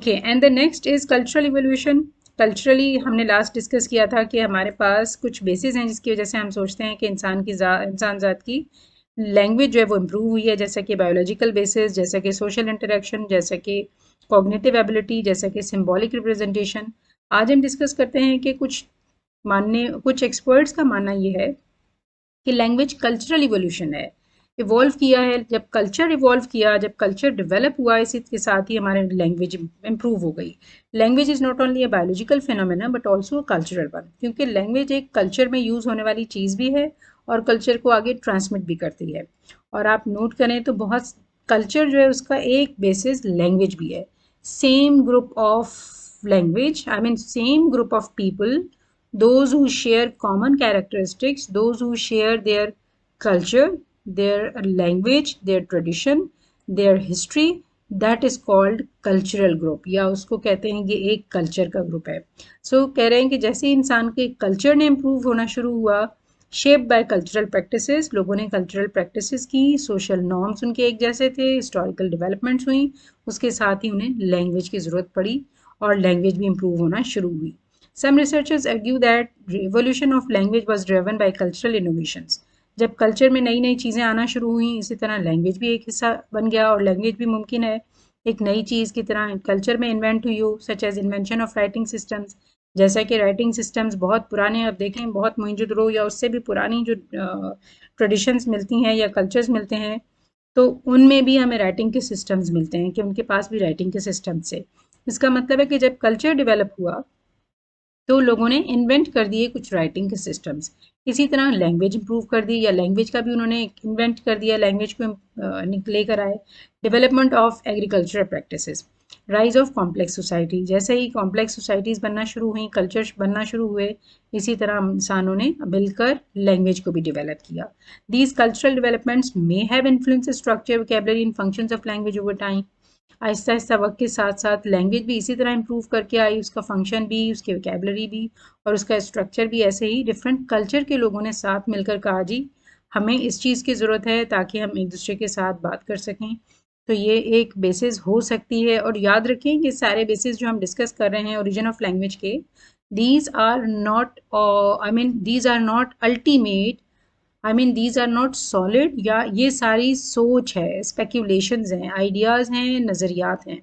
Okay, and the next is cultural evolution. Culturally हमने last discuss किया था कि हमारे पास कुछ बेसिस हैं जिसकी वजह से हम सोचते हैं कि इंसान ज़ात की लैंग्वेज जो है वो इम्प्रूव हुई है, जैसा कि बायोलॉजिकल बेसिस, जैसा कि सोशल इंटरेक्शन, जैसा कि कॉग्निटिव एबिलिटी, जैसा कि सिंबॉलिक रिप्रेजेंटेशन। आज हम डिस्कस करते हैं कि कुछ एक्सपर्ट्स का मानना ये है कि लैंग्वेज कल्चरल इवोल्यूशन है, इवॉल्व किया है। जब कल्चर इवॉल्व किया, जब कल्चर डेवलप हुआ, इसी के साथ ही हमारे लैंग्वेज इम्प्रूव हो गई। Language is not only a biological phenomena but also a cultural one, क्योंकि लैंग्वेज एक कल्चर में यूज़ होने वाली चीज़ भी है और कल्चर को आगे ट्रांसमिट भी करती है। और आप नोट करें तो बहुत कल्चर जो है उसका एक बेसिस लैंग्वेज भी है। Same group of language, I mean same group of people, those who share common characteristics, those who share their culture, their language, their tradition, their history, that is called cultural group, या उसको कहते हैं ये एक culture का group है। कह रहे हैं कि जैसे इंसान के कल्चर ने इम्प्रूव होना शुरू हुआ, शेप बाय कल्चरल प्रैक्टिसेस, लोगों ने कल्चरल प्रैक्टिसेस की, सोशल नॉर्म्स उनके एक जैसे थे, हिस्टोरिकल डेवलपमेंट्स हुई, उसके साथ ही उन्हें लैंग्वेज की ज़रूरत पड़ी और लैंग्वेज भी इम्प्रूव होना शुरू हुई। Some researchers argue that evolution of language was driven by cultural innovations. जब कल्चर में नई नई चीज़ें आना शुरू हुई, इसी तरह लैंग्वेज भी एक हिस्सा बन गया और लैंग्वेज भी मुमकिन है एक नई चीज़ की तरह कल्चर में इन्वेंट हुई हो, such as invention of writing systems. जैसा कि राइटिंग सिस्टम्स बहुत पुराने, अब देखें बहुत मोहनजोदड़ो या उससे भी पुरानी जो ट्रेडिशंस मिलती हैं या कल्चर्स मिलते हैं, तो उनमें भी हमें राइटिंग के सिस्टम्स मिलते हैं कि उनके पास भी राइटिंग के सिस्टम्स है। इसका मतलब है कि जब कल्चर डेवलप हुआ तो लोगों ने इन्वेंट कर दिए कुछ राइटिंग के सिस्टम्स। इसी तरह लैंग्वेज इंप्रूव कर दी, या लैंग्वेज का भी उन्होंने इन्वेंट कर दिया, लैंग्वेज को लेकर आए। Development of agricultural practices, rise of complex society, जैसे ही कॉम्प्लेक्स सोसाइटीज़ बनना शुरू हुई, कल्चर बनना शुरू हुए, इसी तरह इंसानों ने मिलकर लैंग्वेज को भी डेवलप किया। These cultural developments may have influence structure, vocabulary and functions of language over time. Aahista Aahista वक्त के साथ साथ लैंग्वेज भी इसी तरह इम्प्रूव करके आई, उसका फंक्शन भी, उसकी वोकैबुलरी भी और उसका स्ट्रक्चर भी। ऐसे ही डिफरेंट कल्चर के लोगों ने साथ मिलकर कहा जी हमें इस चीज़ की ज़रूरत है ताकि हम एक दूसरे के साथ बात कर सकें। तो ये एक बेसिस हो सकती है। और याद रखें कि सारे बेसिस जो हम डिस्कस कर रहे हैं ओरिजिन ऑफ लैंग्वेज के, these are not these are not ultimate, I mean these are not solid, या ये सारी सोच है, स्पेक्यूलेशंस हैं, आइडियाज़ हैं, नज़रियात हैं।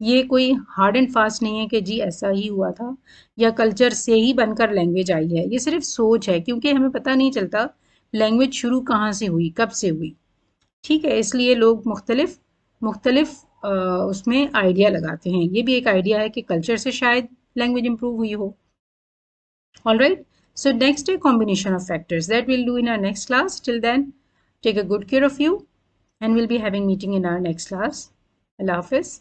ये कोई हार्ड एंड फास्ट नहीं है कि जी ऐसा ही हुआ था या कल्चर से ही बनकर लैंग्वेज आई है। ये सिर्फ सोच है, क्योंकि हमें पता नहीं चलता लैंग्वेज शुरू कहाँ से हुई, कब से हुई। ठीक है, इसलिए लोग मुख्तलिफ मुख्तलिफ उसमें आइडिया लगाते हैं। ये भी एक आइडिया है कि कल्चर से शायद लैंग्वेज इंप्रूव हुई हो। All right. So next a combination of factors that we'll do in our next class. Till then, take a good care of you and we'll be having meeting in our next class. Allah Hafiz.